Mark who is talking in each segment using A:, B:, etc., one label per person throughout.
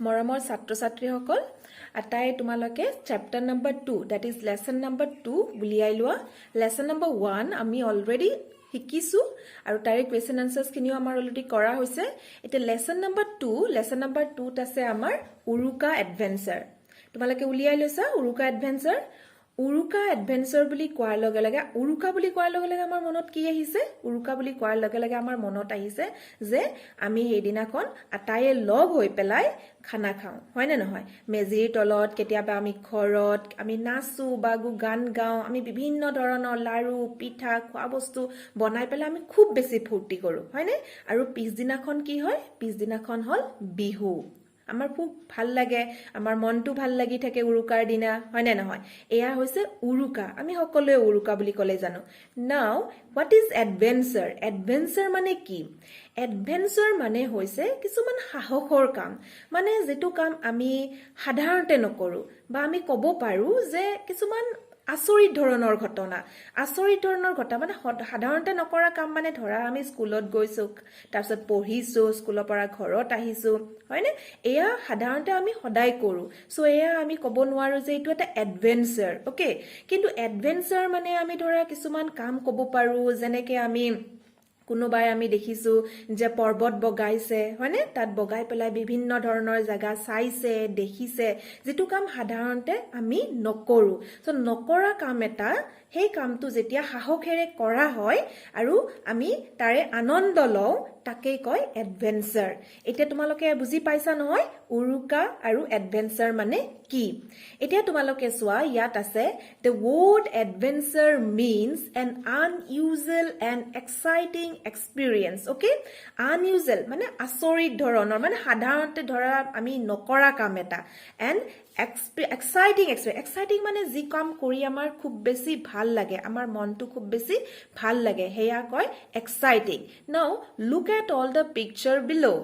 A: মৰমৰ ছাত্ৰ-ছাত্ৰীসকল আটাই তোমালোকে chapter number 2 that is lesson number 2 বুলিয়াই লোৱা লেসন নম্বৰ 1 আমি অলৰেডি শিকিছো আৰু তাৰে কোৱেশ্চন আনসাৰ্স খিনিও আমাৰ অলৰেডি কৰা হৈছে এতিয়া লেসন নম্বৰ 2 ত আছে আমাৰ উৰুকা এডভেঞ্চাৰ তোমালোকে উলিয়াই লৈছা উৰুকা এডভেঞ্চাৰ বুলি কোৱাৰ লগে লগে উৰুকা বুলি কোৱাৰ লগে লগে আমাৰ মনত কি আহিছে উৰুকা বুলি কোৱাৰ লগে লগে আমাৰ মনত আহিছে যে আমি সেইদিনাখন আটাইয়ে লগ হৈ পেলাই খানা খাওঁ হয় নে নহয় মেজিৰ তলত কেতিয়াবা আমি ঘৰত আমি নাচো বাগু গান গাওঁ আমি বিভিন্ন ধৰণৰ লাৰু পিঠা খোৱা বস্তু বনাই পেলাই আমি খুব বেছি ফূৰ্তি কৰো হয় নে আৰু পিছদিনাখন কি হয় পিছদিনাখন হল বিহু আমাৰ খুব ভাল লাগে আমাৰ মনটো ভাল লাগি থাকে উৰুকাৰ দিনা হয় নে নহয় এয়া হৈছে উৰুকা আমি সকলোৱে উৰুকা বুলি কলে জানো নাও হোৱাট ইজ এডভেঞ্চাৰ মানে কি এডভেঞ্চাৰ মানে হৈছে কিছুমান সাহসৰ কাম মানে যেটো কাম আমি সাধাৰণতে নকৰো বা আমি ক'ব পাৰো যে কিছুমান আচৰিত ধৰণৰ ঘটনা মানে সাধাৰণতে নকৰা কাম মানে ধৰা আমি স্কুলত গৈছো তাৰপিছত পঢ়িছো স্কুলৰ পৰা ঘৰত আহিছো হয়নে এয়া সাধাৰণতে আমি সদায় কৰো সো এয়া আমি ক'ব নোৱাৰো যে এইটো এটা এডভেঞ্চাৰ ওকে কিন্তু এডভেঞ্চাৰ মানে আমি ধৰা কিছুমান কাম ক'ব পাৰো যেনেকে আমি কোনোবাই আমি দেখিছো যে পৰ্বত বগাইছে হয়নে তাত বগাই পেলাই বিভিন্ন ধৰণৰ জায়গা চাইছে দেখিছে যেটো কাম সাধাৰণতে আমি নকৰো সো নকৰা কাম এটা সেই কামটো যেতিয়া সাহসেৰে কৰা হয় আৰু আমি তাৰে আনন্দ লওঁ তাকেই কয় এডভেঞ্চাৰ এতিয়া তোমালোকে বুজি পাইছা নহয় উৰুকা আৰু এডভেঞ্চাৰ মানে কি এতিয়া তোমালোকে চোৱা ইয়াত আছে the word adventure means an unusual and exciting experience okay unusual মানে আচৰিত ধৰণৰ মানে সাধাৰণতে ধৰা আমি নকৰা কাম এটা and exciting মানে যি কাম কৰি আমাৰ খুব বেছি ভাল লাগে আমাৰ মনটো খুব বেছি ভাল লাগে হেয়া কয় exciting now look at all the picture below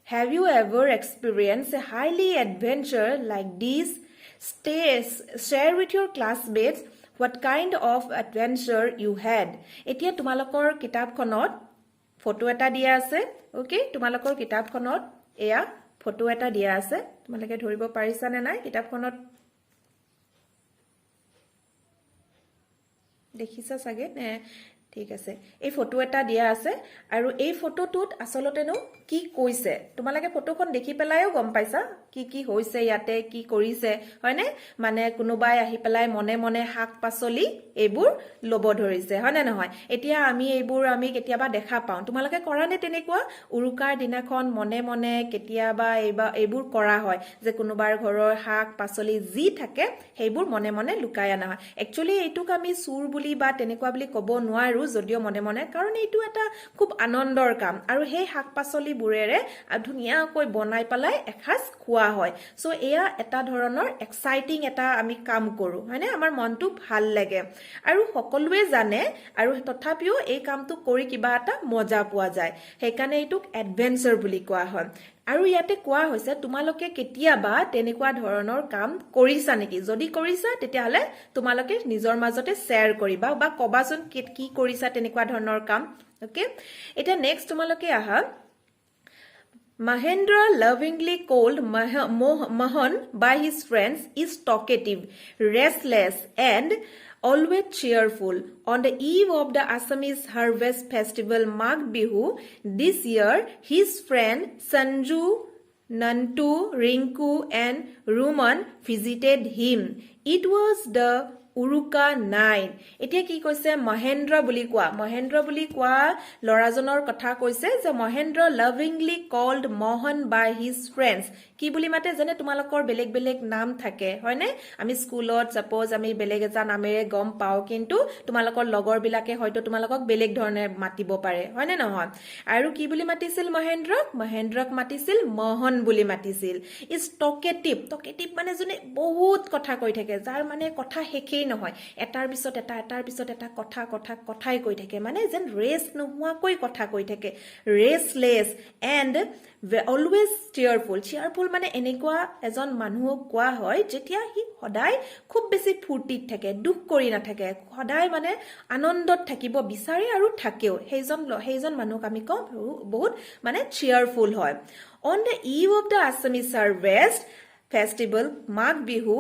A: have you ever experienced a highly adventure like this share with your classmates what kind of adventure you had এতিয়া তোমালোকৰ কিতাপখনত ফটো এটা দিয়া আছে ওকে তোমালোকৰ কিতাপখনত এয়া ফটো এটা দিয়া আছে তোমালোকে ধৰিব পাৰিছা নে নাই কিতাপখনত দেখিছা সাগে নে ঠিক আছে এই ফটো এটা দিয়া আছে আৰু এই ফটোটোত আসলতে নো কি কৈছে তোমালোকে ফটোখন দেখি পেলাইও গম পাইছা কি হৈছে ইয়াতে কি কৰিছে হয়নে মানে কোনোবাই আহি পেলাই মনে মনে শাক পাচলি এইবোৰ লব ধৰিছে হয়নে নহয় এতিয়া আমি এইবোৰ আমি কেতিয়াবা দেখা পাওঁ তোমালোকে কৰা নে তেনেকুৱা উৰুকাৰ দিনাখন মনে মনে কেতিয়াবা এইবোৰ কৰা হয় যে কোনোবাৰ ঘৰৰ শাক পাচলি যি থাকে সেইবোৰ মনে মনে লুকাই আনা হয় একচুয়ালি এইটোক আমি চুৰ বুলি বা তেনেকুৱা বুলি ক'ব নোৱাৰো যদিও মনে মনে কাৰণ এইটো এটা খুব আনন্দৰ কাম আৰু সেই শাক পাচলি বুৰেৰে ধুনিয়াকৈ বনাই পেলাই এখাস খোৱা হয় সো এয়া এটা ধৰণৰ এক্সাইটিং এটা আমি কাম কৰো হয়নে আমাৰ মনটো ভাল লাগে আৰু সকলোৱে জানে আৰু তথাপিও এই কামটো কৰি কিবা এটা মজা পোৱা যায় সেইকাৰণে এইটোক এডভেঞ্চাৰ বুলি কোৱা হয় আৰু ইয়াতে কোৱা হৈছে তোমালোকে কেতিয়াবা তেনেকুৱা ধৰণৰ কাম কৰিছা নেকি যদি কৰিছা তেতিয়াহলে তোমালোকে নিজৰ মাজতে শেয়াৰ কৰিবা বা কবাচোন কি কৰিছা তেনেকুৱা ধৰণৰ কাম ওকে এটা নেক্সট তোমালোকে আহা Mahendra lovingly called Mohan by his friends is talkative, restless and always cheerful. On the eve of the Assamese harvest festival Magh Bihu this year, his friend Sanju, Nantu, Rinku and Ruman visited him. It was the Uruka night এতিয়া কি কৈছে মহেন্দ্ৰ বুলি কোৱা লৰাজনৰ কথা কৈছে যে Mahendra লাভিংলি cold Mohan বাই his friends কি বুলি মাতে যেনে তোমালোকৰ বেলেগ বেলেগ নাম থাকে হয়নে আমি স্কুলত সাপোজ আমি বেলেগ এটা নামেৰে গম পাও কিন্তু তোমালোকৰ লগৰ বিলাকে হয়তো তোমালোকক বেলেগ ধৰণে মাতিব পাৰে হয়নে নহয় আৰু কি বুলি মাতিছিল মহেন্দ্ৰক মাতিছিল মোহন বুলি মাতিছিল ইজ টকেটিভ মানে জনে বহুত কথা কৈ থাকে যাৰ মানে কথা শেষেই নহয় এটাৰ পিছত এটা কথাই কৈ থাকে মানে যেন ৰেষ্ট নোহোৱাকৈ কথা কৈ থাকে ৰেষ্টলেছ এণ্ড অলৱেজ চিয়াৰফুল মানে এনেকুৱা এজন মানুহক কোৱা হয় যেতিয়া সি সদায় খুব বেছি ফূৰ্তিত থাকে দুখ কৰি নাথাকে সদায় মানে আনন্দত থাকিব বিচাৰে আৰু থাকেও সেইজন মানুহক আমি কওঁ বহুত মানে চিয়াৰফুল হয় on the eve of the Assamese harvest festival Magh Bihu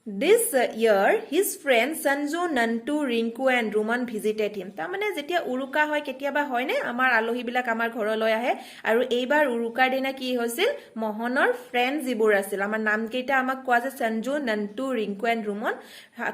A: This year, his friends Sanju, Nantu, Rinku and Ruman visited him. তাৰমানে যেতিয়া উৰুকা হয় কেতিয়াবা হয় নে আমাৰ আলহীবিলাক আমাৰ ঘৰলৈ আহে আৰু এইবাৰ উৰুকাৰ দিনা কি হৈছিল মোহনৰ ফ্ৰেণ্ড যিবোৰ আছিল আমাৰ নামকেইটা আমাক কোৱা যে সঞ্জু নন্তু ৰিংকু এণ্ড ৰুমন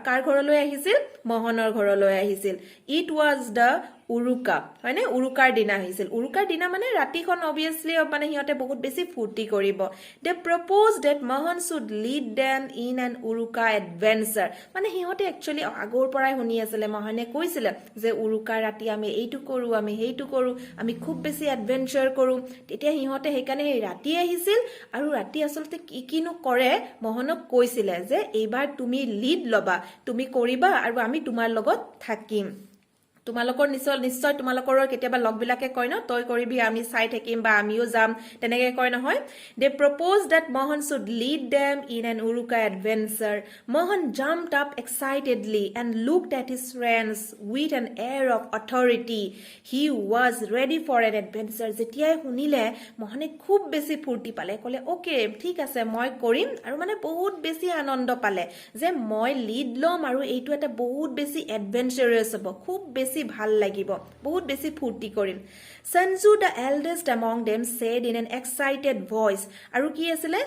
A: কাৰ ঘৰলৈ আহিছিল মোহনৰ ঘৰলৈ আহিছিল ইট ৱাজ দ্য উৰুকা হয় নে উৰুকাৰ দিনা আহিছিল উৰুকাৰ দিনা মানে ৰাতিখন অবভিয়াছলি মানে সিহঁতে বহুত বেছি ফূৰ্তি কৰিব they propose that Mohan should lead them in an Uruka adventure মানে সিহঁতে একচুৱেলি আগৰ পৰাই শুনি আছিলে মোহনে কৈছিলে যে উৰুকাৰ ৰাতি আমি এইটো কৰো আমি সেইটো কৰো আমি খুব বেছি এডভেঞ্চাৰ কৰো তেতিয়া সিহঁতে সেইকাৰণে ৰাতি আহিছিল আৰু ৰাতি আচলতে কিনো কৰে মোহনক কৈছিলে যে এইবাৰ তুমি লিড লবা তুমি কৰিবা আৰু আমি তোমাৰ লগত থাকিম তোমালোকৰ নিশ্চয় তোমালোকৰ কেতিয়াবা লগবিলাকে কয় ন তই কৰিবি আমি চাই থাকিম বা আমিও যাম তেনেকে কয় নহয় they propose that Mohan should lead them in an Uruka adventure Mohan jumped up excitedly and looked at his friends with an air of authority he was ready for an adventure যেতিয়াই শুনিলে মোহনে খুব বেছি ফূৰ্তি পালে ক'লে অ'কে ঠিক আছে মই কৰিম আৰু মানে বহুত বেছি আনন্দ পালে যে মই লিড ল'ম আৰু এইটো এটা বহুত বেছি এডভেঞ্চাৰাছ হ'ব খুব বেছি ভাল লাগিব বহুত বেছি ফূৰ্তি কৰিম Sanju the eldest among them said in an excited voice আৰু কি আছিলে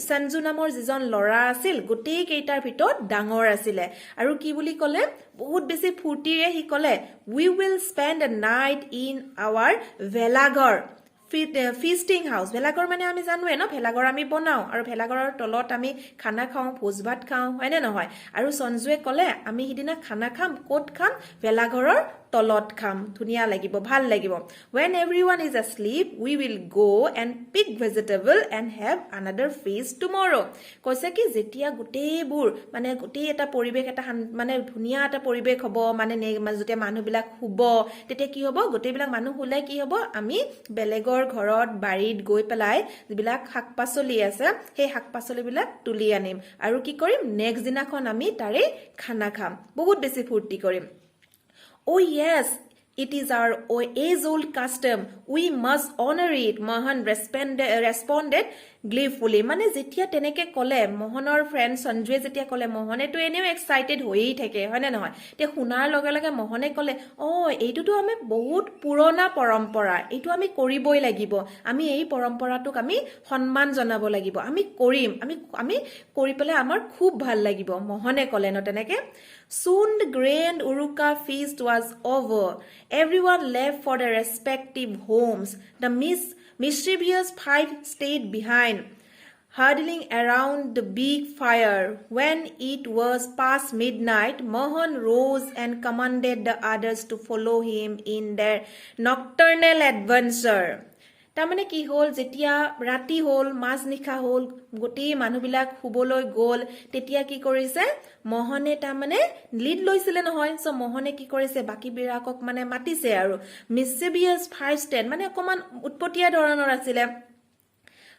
A: সঞ্জু নামৰ যিজন ল'ৰা আছিল গোটেই কেইটাৰ ভিতৰত ডাঙৰ আছিলে আৰু কি বুলি ক'লে বহুত বেছি ফূৰ্তিৰে সি ক'লে we will spend a night in our ভেলাঘৰ ফিষ্টিং হাউচ ভেলাঘৰ মানে আমি জানোৱে ন ভেলাঘৰ আমি বনাওঁ আৰু ভেলাঘৰৰ তলত আমি খানা খাওঁ ভোজ ভাত খাওঁ হয়নে নহয় আৰু সঞ্জুৱে ক'লে আমি সিদিনা খানা খাম ক'ত খাম ভেলাঘৰৰ তলত খাম ধুনীয়া লাগিব ভাল লাগিব when everyone is asleep we will go and pick vegetable and have another feast tomorrow কৈছে কি যেতিয়া গোটেইবোৰ মানে গোটেই এটা পৰিবেশ এটা মানে ধুনীয়া এটা পৰিবেশ হ'ব মানে যেতিয়া মানুহবিলাক শুব তেতিয়া কি হ'ব গোটেইবিলাক মানুহ শুলে কি হ'ব আমি বেলেগৰ ঘৰত বাৰীত গৈ পেলাই যিবিলাক শাক-পাচলি আছে সেই শাক-পাচলিবিলাক তুলি আনিম আৰু কি কৰিম নেক্সট দিনাখন আমি তাৰে খানা খাম বহুত বেছি ফূৰ্তি কৰিম Oh yes, it is our age-old custom. We must honor it. Mohan responded gleefully. মানে যেতিয়া তেনেকে ক'লে মোহনৰ ফ্ৰেণ্ড সঞ্জুৱে যেতিয়া ক'লে মোহনেতো এনেও এক্সাইটেড হৈয়ে থাকে হয় নে নহয় তে শুনাৰ লগে লগে মোহনে ক'লে এইটোতো আমি বহুত পুৰণা পৰম্পৰা এইটো আমি কৰিবই লাগিব আমি এই পৰম্পৰাটোক আমি সন্মান জনাব লাগিব আমি কৰিম আমি কৰি পেলাই আমাৰ খুব ভাল লাগিব মোহনে ক'লে ন তেনেকে Soon the grand Uruka feast was over. Everyone left for their respective homes. The mischievous five stayed behind, huddling around the big fire. When it was past midnight, Mohan rose and commanded the others to follow him in their nocturnal adventure. তাৰমানে কি হ'ল যেতিয়া ৰাতি হ'ল মাছ নিশা হ'ল গোটেই মানুহবিলাক শুবলৈ গ'ল তেতিয়া কি কৰিছে মোহনে তাৰমানে লিড লৈছিলে নহয় সো মোহনে কি কৰিছে বাকি বিৰাকক মানে মাতিছে আৰু মিসচিভিয়াছ ফাইভ ষ্টেণ্ড মানে অকমান উৎপতীয়া ধৰণৰ আছিলে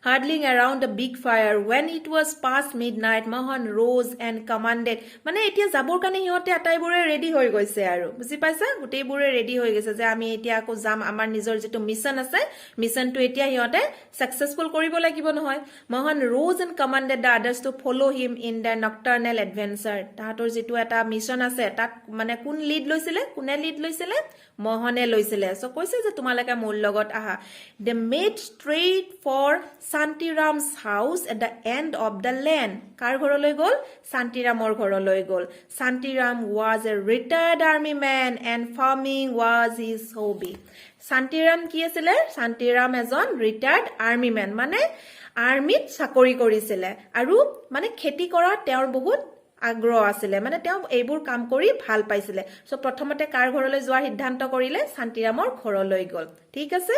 A: huddling around the big fire when it was past midnight Mohan rose and commanded মানে এতিয়া যাবৰ কাৰণে ইহঁতে আটাইবোৰে ৰেডি হৈ গৈছে আৰু বুজি পাইছা গোটেইবোৰে ৰেডি হৈ গৈছে যে আমি এতিয়া আকৌ যাম আমাৰ নিজৰ যেটো মিশন আছে মিশনটো এতিয়া ইহঁতে সাকসেসফুল কৰিব লাগিব নহয় Mohan rose and commanded the others to follow him in their nocturnal adventure তাহাতৰ যেটো এটা মিশন আছে তাত মানে কোন লিড লৈছিলে মোহনে লৈছিলে সো কৈছে যে তোমালোকে মোৰ লগত আহা they made straight for Santiram's house at the end of the lane. কাৰ ঘৰলৈ গ'ল Santiramৰ ঘৰলৈ গ'ল Santiram was a retired army man and farming was his hobby. Santiram কি আছিল Santiram এজন retired army man মানে আৰ্মিত চাকৰি কৰিছিল আৰু মানে খেতি কৰা তেওঁৰ বহুত আগ্ৰহ আছিল মানে তেওঁ এইবোৰ কাম কৰি ভাল পাইছিল সো প্ৰথমতে কাৰ ঘৰলৈ যোৱাৰ সিদ্ধান্ত কৰিলে Santiramৰ ঘৰলৈ গ'ল ঠিক আছে